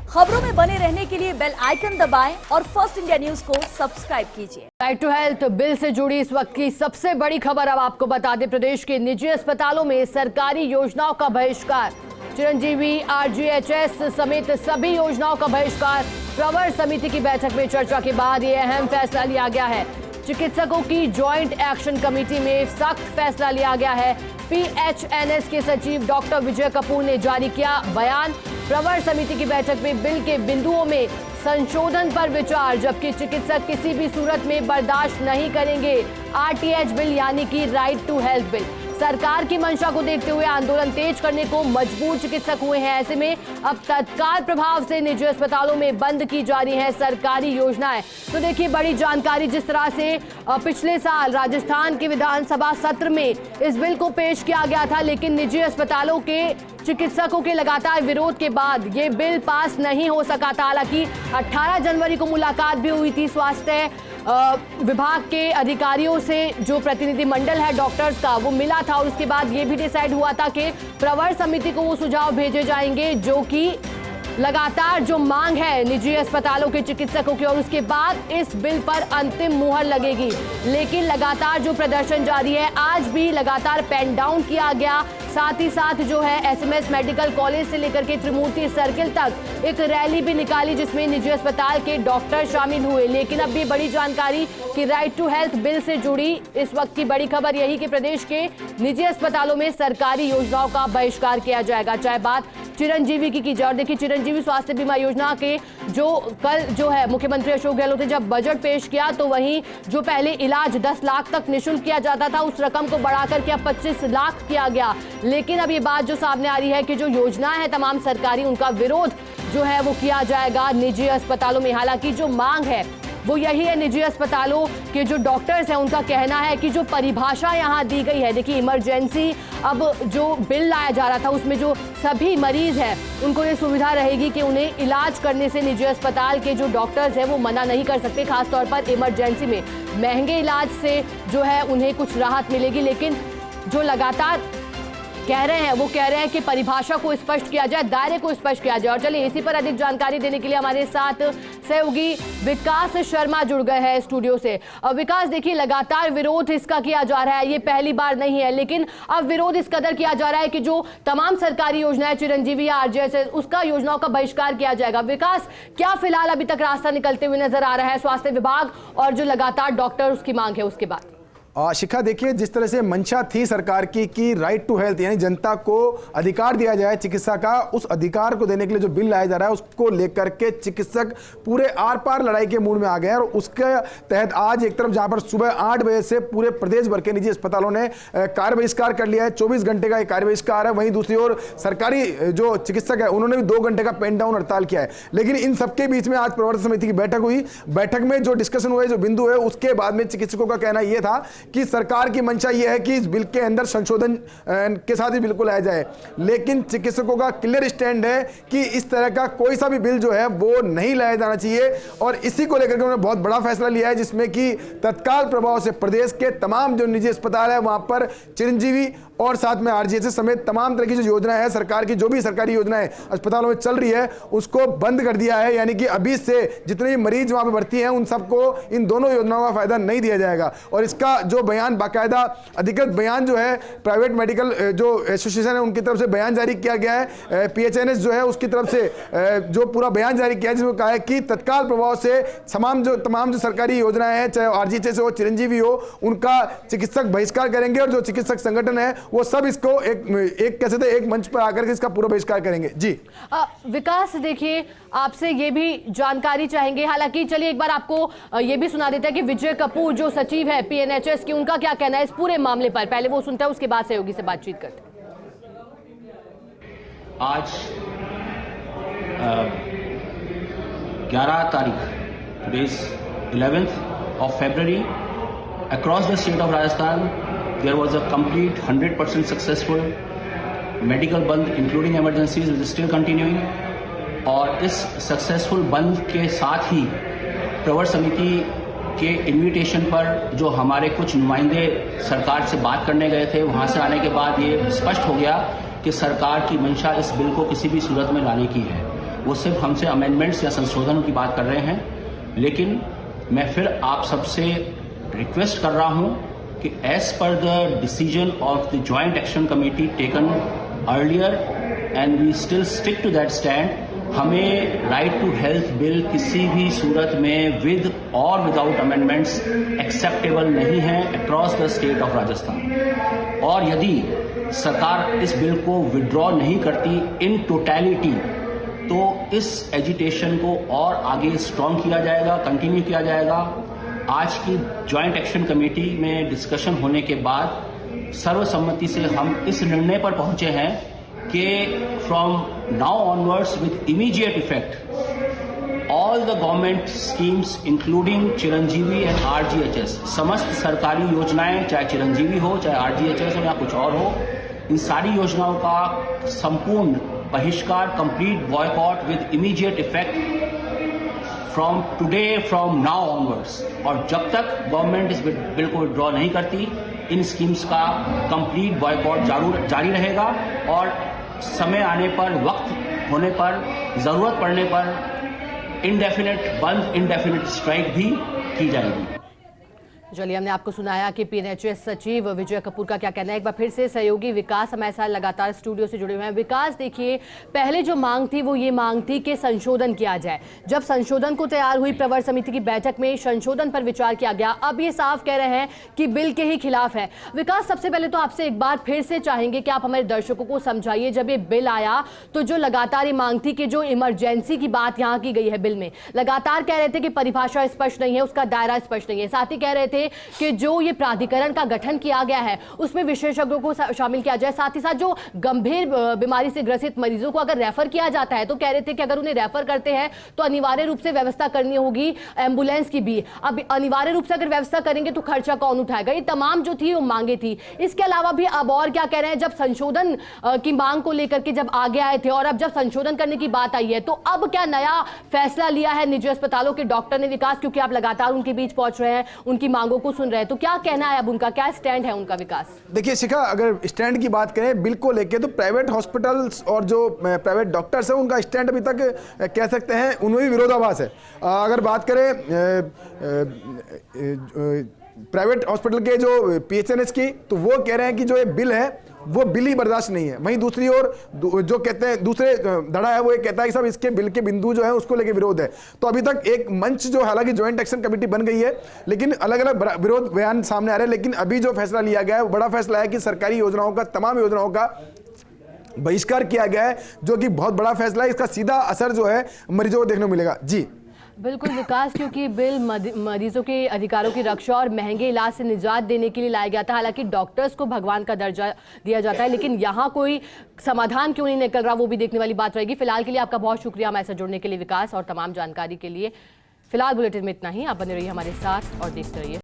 खबरों में बने रहने के लिए बेल आइकन दबाएं और फर्स्ट इंडिया न्यूज को सब्सक्राइब कीजिए। राइट टू हेल्थ बिल से जुड़ी इस वक्त की सबसे बड़ी खबर अब आपको बता दें। प्रदेश के निजी अस्पतालों में सरकारी योजनाओं का बहिष्कार। चिरंजीवी, आरजीएचएस समेत सभी योजनाओं का बहिष्कार। प्रवर समिति की बैठक में चर्चा के बाद ये अहम फैसला लिया गया है। चिकित्सकों की ज्वाइंट एक्शन कमेटी में सख्त फैसला लिया गया है। पीएचएनएस के सचिव डॉक्टर विजय कपूर ने जारी किया बयान। प्रवर समिति की बैठक में बिल के बिंदुओं में संशोधन पर विचार, जबकि चिकित्सक किसी भी सूरत में बर्दाश्त नहीं करेंगे आरटीएच बिल यानी कि राइट टू हेल्थ बिल। सरकार की मंशा को देखते हुए आंदोलन तेज करने को मजबूर चिकित्सक हुए हैं। ऐसे में अब तत्काल प्रभाव से निजी अस्पतालों में बंद की जा रही है सरकारी योजनाएं। तो देखिए बड़ी जानकारी, जिस तरह से पिछले साल राजस्थान के विधानसभा सत्र में इस बिल को पेश किया गया था, लेकिन निजी अस्पतालों के चिकित्सकों के लगातार विरोध के बाद ये बिल पास नहीं हो सका था। हालांकि 18 जनवरी को मुलाकात भी हुई थी स्वास्थ्य विभाग के अधिकारियों से, जो प्रतिनिधि मंडल है डॉक्टर्स का वो मिला था, और उसके बाद ये भी डिसाइड हुआ था कि प्रवर समिति को वो सुझाव भेजे जाएंगे जो कि लगातार जो मांग है निजी अस्पतालों के चिकित्सकों की, और उसके बाद इस बिल पर अंतिम मुहर लगेगी। लेकिन लगातार जो प्रदर्शन जारी है, आज भी लगातार पेन डाउन किया गया। साथ ही साथ जो है एसएमएस मेडिकल कॉलेज से लेकर के त्रिमूर्ति सर्किल तक एक रैली भी निकाली जिसमें निजी अस्पताल के डॉक्टर शामिल हुए। लेकिन अब भी बड़ी जानकारी कि राइट टू हेल्थ बिल से जुड़ी इस वक्त की बड़ी खबर यही कि प्रदेश के निजी अस्पतालों में सरकारी योजनाओं का बहिष्कार किया जाएगा। चाहे बात चिरंजीवी की जाए, और देखिए चिरंजीवी स्वास्थ्य बीमा योजना के जो कल जो है मुख्यमंत्री अशोक गहलोत ने जब बजट पेश किया, तो वहीं जो पहले इलाज 10 लाख तक निःशुल्क किया जाता था, उस रकम को बढ़ाकर के अब 25 लाख किया गया। लेकिन अब ये बात जो सामने आ रही है कि जो योजनाएं हैं तमाम सरकारी, उनका विरोध जो है वो किया जाएगा निजी अस्पतालों में। हालांकि जो मांग है वो यही है, निजी अस्पतालों के जो डॉक्टर्स हैं उनका कहना है कि जो परिभाषा यहाँ दी गई है, देखिए इमरजेंसी अब जो बिल लाया जा रहा था उसमें जो सभी मरीज हैं उनको ये सुविधा रहेगी कि उन्हें इलाज करने से निजी अस्पताल के जो डॉक्टर्स हैं वो मना नहीं कर सकते। खासतौर पर इमरजेंसी में महंगे इलाज से जो है उन्हें कुछ राहत मिलेगी। लेकिन जो लगातार कह रहे हैं वो कह रहे हैं कि परिभाषा को स्पष्ट किया जाए, दायरे को स्पष्ट किया जाए। और चलिए इसी पर अधिक जानकारी देने के लिए हमारे साथ सहयोगी विकास शर्मा जुड़ गए हैं स्टूडियो से। और विकास, देखिए लगातार विरोध इसका किया जा रहा है, ये पहली बार नहीं है, लेकिन अब विरोध इस कदर किया जा रहा है कि जो तमाम सरकारी योजनाएं चिरंजीवी या आरजीएचएस, उसका योजनाओं का बहिष्कार किया जाएगा। विकास, क्या फिलहाल अभी तक रास्ता निकलते हुए नजर आ रहा है स्वास्थ्य विभाग और जो लगातार डॉक्टर उसकी मांग है उसके बाद? शिखा, देखिए जिस तरह से मंशा थी सरकार की कि राइट टू हेल्थ यानी जनता को अधिकार दिया जाए चिकित्सा का, उस अधिकार को देने के लिए जो बिल लाया जा रहा है उसको लेकर के चिकित्सक पूरे आर पार लड़ाई के मूड में आ गए हैं। और उसके तहत आज एक तरफ जहां पर सुबह 8 बजे से पूरे प्रदेश भर के निजी अस्पतालों ने कार्य बहिष्कार कर लिया है, 24 घंटे का कार्य बहिष्कार है। वहीं दूसरी ओर सरकारी जो चिकित्सक है उन्होंने भी 2 घंटे का पेन डाउन हड़ताल किया है। लेकिन इन सबके बीच में आज प्रवर्तन समिति की बैठक हुई। बैठक में जो डिस्कशन हुए, जो बिंदु है, उसके बाद में चिकित्सकों का कहना यह था कि सरकार की मंशा यह है कि इस बिल के अंदर संशोधन के साथ ही बिल्कुल लाया जाए। लेकिन चिकित्सकों का क्लियर स्टैंड है कि इस तरह का कोई सा भी बिल जो है वो नहीं लाया जाना चाहिए। और इसी को लेकर के उन्होंने बहुत बड़ा फैसला लिया है, जिसमें कि तत्काल प्रभाव से प्रदेश के तमाम जो निजी अस्पताल है वहां पर चिरंजीवी और साथ में आरजीएचएस समेत तमाम तरह की जो योजनाएं हैं सरकार की, जो भी सरकारी योजनाएं अस्पतालों में चल रही है, उसको बंद कर दिया है। यानी कि अभी से जितने भी मरीज वहां पर भर्ती हैं उन सबको इन दोनों योजनाओं का फायदा नहीं दिया जाएगा। और इसका जो बयान, बाकायदा अधिकृत बयान जो है प्राइवेट मेडिकल जो एसोसिएशन है उनकी तरफ से बयान जारी किया गया है। पीएचएनएस जो है उसकी तरफ से जो पूरा बयान जारी किया है, जिसमें कहा है कि तत्काल प्रभाव से तमाम जो सरकारी योजनाएं हैं, चाहे आरजीएचएस हो, चिरंजीवी हो, उनका चिकित्सक बहिष्कार करेंगे। और जो चिकित्सक संगठन है वो सब इसको एक कैसे थे एक मंच पर आकर के इसका पूरा बहिष्कार करेंगे। जी विकास, देखिए आपसे ये भी जानकारी चाहेंगे। हालांकि चलिए एक बार आपको ये भी सुना देते हैं कि विजय कपूर जो सचिव है पीएनएचएस की, उनका क्या कहना है इस पूरे मामले पर। पहले वो सुनता है, उसके बाद सहयोगी से बातचीत करते हैं। आज 11 तारीख, today's 11th of February, across the state of Rajasthan there was a complete 100% successful medical बंद including emergencies is still continuing। और इस सक्सेसफुल बंद के साथ ही प्रवर समिति के इन्विटेशन पर जो हमारे कुछ नुमाइंदे सरकार से बात करने गए थे, वहां से आने के बाद ये स्पष्ट हो गया कि सरकार की मंशा इस बिल को किसी भी सूरत में लाने की है। वो सिर्फ हमसे अमेंडमेंट्स या संशोधन की बात कर रहे हैं। लेकिन मैं फिर आप सबसे रिक्वेस्ट कर रहा हूं कि as per the decision of the joint action committee taken earlier and we still stick to that stand, हमें राइट टू हेल्थ बिल किसी भी सूरत में विद और विदाउट अमेंडमेंट्स एक्सेप्टेबल नहीं है across the state of Rajasthan. और यदि सरकार इस बिल को विड्रॉ नहीं करती इन टोटैलिटी तो इस एजिटेशन को और आगे स्ट्रॉन्ग किया जाएगा, कंटिन्यू किया जाएगा। आज की जॉइंट एक्शन कमेटी में डिस्कशन होने के बाद सर्वसम्मति से हम इस निर्णय पर पहुंचे हैं कि from now onwards with immediate effect all the government schemes including Chiranjeevi and RGHS, समस्त सरकारी योजनाएं चाहे चिरंजीवी हो चाहे आरजीएचएस हो या कुछ और हो, इन सारी योजनाओं का संपूर्ण बहिष्कार, complete boycott with immediate effect from today, from now onwards. और जब तक गवर्नमेंट इस बिल को विड्रॉ नहीं करती इन स्कीम्स का कंप्लीट बॉयकॉट जारी रहेगा और समय आने पर, वक्त होने पर, जरूरत पड़ने पर इंडेफिनिट बंद, इंडेफिनिट स्ट्राइक भी की जाएगी। चलिए, हमने आपको सुनाया कि पीएनएचएस सचिव विजय कपूर का क्या कहना है। एक बार फिर से सहयोगी विकास हमारे साथ लगातार स्टूडियो से जुड़े हुए हैं। विकास, देखिए, पहले जो मांग थी वो ये मांग थी कि संशोधन किया जाए। जब संशोधन को तैयार हुई प्रवर समिति की बैठक में संशोधन पर विचार किया गया, अब ये साफ कह रहे हैं कि बिल के ही खिलाफ है। विकास, सबसे पहले तो आपसे एक बार फिर से चाहेंगे कि आप हमारे दर्शकों को समझाइए, जब ये बिल आया तो जो लगातार ये मांग थी कि जो इमरजेंसी की बात यहाँ की गई है बिल में, लगातार कह रहे थे कि परिभाषा स्पष्ट नहीं है, उसका दायरा स्पष्ट नहीं है। साथ ही कह रहे थे कि जो ये प्राधिकरण का गठन किया गया है उसमें विशेषज्ञों को शामिल किया जाए। साथ ही साथ जो गंभीर बीमारी से ग्रसित मरीजों को अगर रेफर किया जाता है तो कह रहे थे कि अगर उन्हें रेफर करते हैं तो अनिवार्य रूप से व्यवस्था करनी होगी एम्बुलेंस की भी। अब अनिवार्य रूप से अगर व्यवस्था करेंगे तो खर्चा कौन उठाएगा? ये तमाम जो थी वो मांगे थी। इसके अलावा भी अब और क्या कह रहे हैं, जब संशोधन की मांग को लेकर के जब आगे आए थे और अब जब संशोधन करने की बात आई है तो अब क्या नया फैसला लिया है निजी अस्पतालों के डॉक्टर ने? विकास, क्योंकि आप लगातार उनके बीच पहुंच रहे हैं, उनकी मांगों को सुन रहे हैं, तो क्या कहना है अब उनका, क्या स्टैंड है उनका? विकास, देखिए शिखा, अगर स्टैंड की बात करें बिल को लेके तो प्राइवेट हॉस्पिटल्स और जो प्राइवेट डॉक्टर्स हैं उनका स्टैंड अभी तक कह सकते हैं उनमें भी विरोधाभास है। अगर बात करें प्राइवेट हॉस्पिटल के जो पीएचएनएच की, तो वो कह रहे हैं कि जो ये बिल है वो बिल ही बर्दाश्त नहीं है। वहीं दूसरी ओर जो कहते हैं दूसरे धड़ा है वो ये कहता है कि सब इसके बिल के बिंदु जो है उसको लेके विरोध है। तो अभी तक एक मंच जो हालांकि ज्वाइंट एक्शन कमेटी बन गई है लेकिन अलग अलग विरोध बयान सामने आ रहे हैं। लेकिन अभी जो फैसला लिया गया है वो बड़ा फैसला है कि सरकारी योजनाओं का, तमाम योजनाओं का बहिष्कार किया गया है, जो कि बहुत बड़ा फैसला है। इसका सीधा असर जो है मरीजों को देखने को मिलेगा। जी बिल्कुल विकास, क्योंकि बिल मरीजों के अधिकारों की रक्षा और महंगे इलाज से निजात देने के लिए लाया गया था। हालांकि डॉक्टर्स को भगवान का दर्जा दिया जाता है, लेकिन यहाँ कोई समाधान क्यों नहीं निकल रहा वो भी देखने वाली बात रहेगी। फिलहाल के लिए आपका बहुत शुक्रिया हमारे साथ जुड़ने के लिए विकास, और तमाम जानकारी के लिए। फिलहाल बुलेटिन में इतना ही। आप बने रहिए हमारे साथ और देखते रहिए।